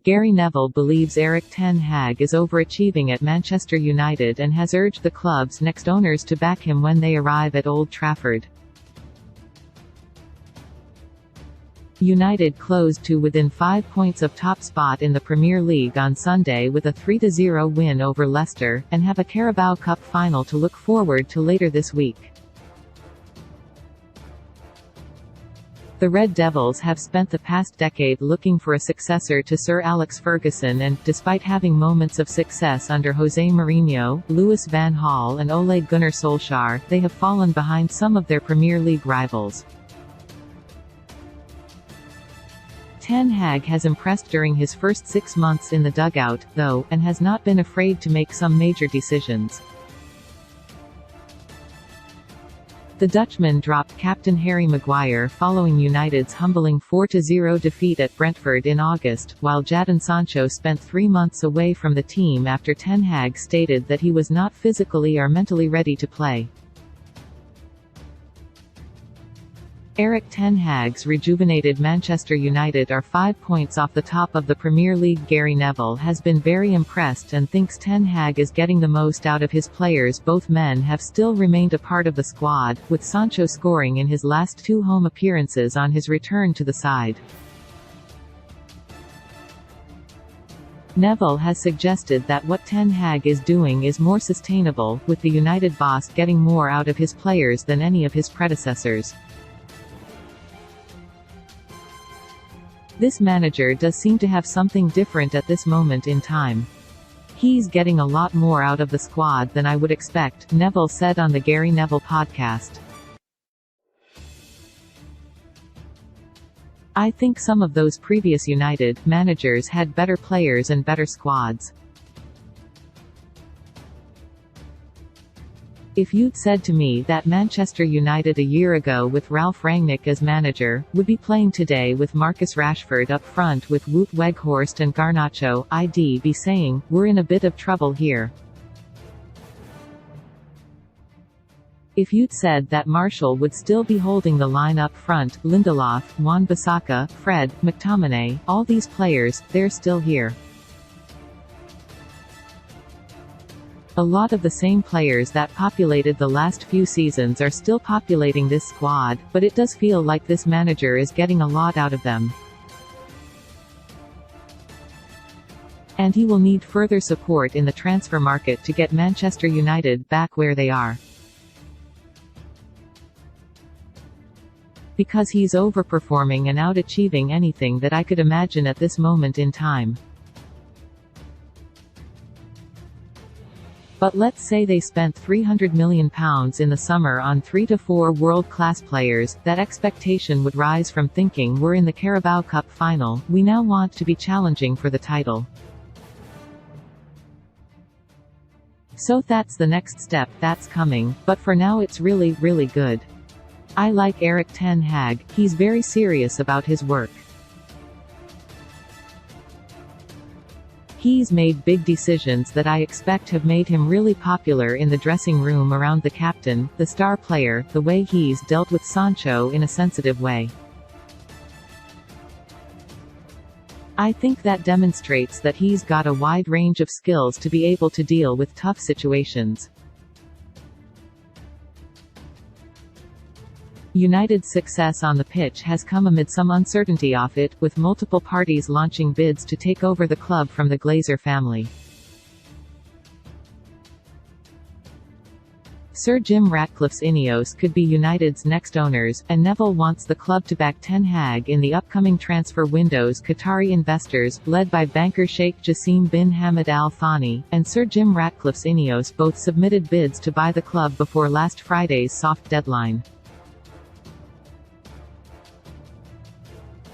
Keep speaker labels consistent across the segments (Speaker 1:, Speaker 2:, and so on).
Speaker 1: Gary Neville believes Ten Hag is overachieving at Manchester United and has urged the club's next owners to back him when they arrive at Old Trafford. United closed to within 5 points of top spot in the Premier League on Sunday with a 3-0 win over Leicester, and have a Carabao Cup final to look forward to later this week. The Red Devils have spent the past decade looking for a successor to Sir Alex Ferguson and, despite having moments of success under José Mourinho, Louis van Gaal and Ole Gunnar Solskjaer, they have fallen behind some of their Premier League rivals. Ten Hag has impressed during his first 6 months in the dugout, though, and has not been afraid to make some major decisions. The Dutchman dropped captain Harry Maguire following United's humbling 4-0 defeat at Brentford in August, while Jadon Sancho spent 3 months away from the team after Ten Hag stated that he was not physically or mentally ready to play. Ten Hag's rejuvenated Manchester United are 5 points off the top of the Premier League. Gary Neville has been very impressed and thinks Ten Hag is getting the most out of his players. Both men have still remained a part of the squad, with Sancho scoring in his last 2 home appearances on his return to the side. Neville has suggested that what Ten Hag is doing is more sustainable, with the United boss getting more out of his players than any of his predecessors. This manager does seem to have something different at this moment in time. He's getting a lot more out of the squad than I would expect, Neville said on the Gary Neville podcast. I think some of those previous United managers had better players and better squads. If you'd said to me that Manchester United a year ago with Ralf Rangnick as manager, would be playing today with Marcus Rashford up front with Wout Weghorst and Garnacho, I'd be saying, we're in a bit of trouble here. If you'd said that Martial would still be holding the line up front, Lindelof, Wan-Bissaka, Fred, McTominay, all these players, they're still here. A lot of the same players that populated the last few seasons are still populating this squad, but it does feel like this manager is getting a lot out of them. And he will need further support in the transfer market to get Manchester United back where they are. Because he's overperforming and out-achieving anything that I could imagine at this moment in time. But let's say they spent £300 million in the summer on 3 to 4 world-class players, that expectation would rise from thinking we're in the Carabao Cup final, we now want to be challenging for the title. So that's the next step that's coming, but for now it's really, really good. I like Ten Hag, he's very serious about his work. He's made big decisions that I expect have made him really popular in the dressing room around the captain, the star player, the way he's dealt with Sancho in a sensitive way. I think that demonstrates that he's got a wide range of skills to be able to deal with tough situations. United's success on the pitch has come amid some uncertainty off it, with multiple parties launching bids to take over the club from the Glazer family. Sir Jim Ratcliffe's Ineos could be United's next owners, and Neville wants the club to back Ten Hag in the upcoming transfer windows. Qatari investors, led by banker Sheikh Jassim bin Hamad Al Thani, and Sir Jim Ratcliffe's Ineos both submitted bids to buy the club before last Friday's soft deadline.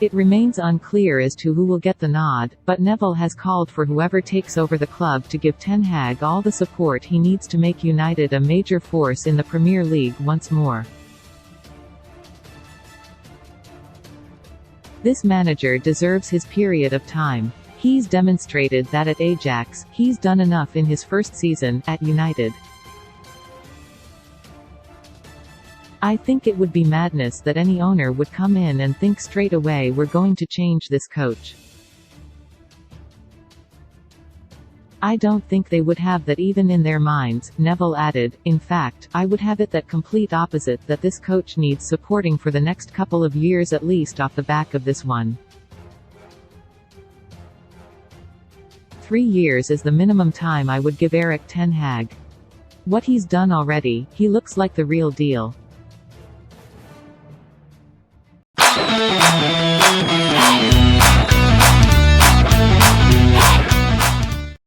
Speaker 1: It remains unclear as to who will get the nod, but Neville has called for whoever takes over the club to give Ten Hag all the support he needs to make United a major force in the Premier League once more. This manager deserves his period of time. He's demonstrated that at Ajax, he's done enough in his first season at United. I think it would be madness that any owner would come in and think straight away we're going to change this coach. I don't think they would have that even in their minds, Neville added. In fact, I would have it that complete opposite, that this coach needs supporting for the next couple of years at least off the back of this one. 3 years is the minimum time I would give Erik Ten Hag. What he's done already, he looks like the real deal.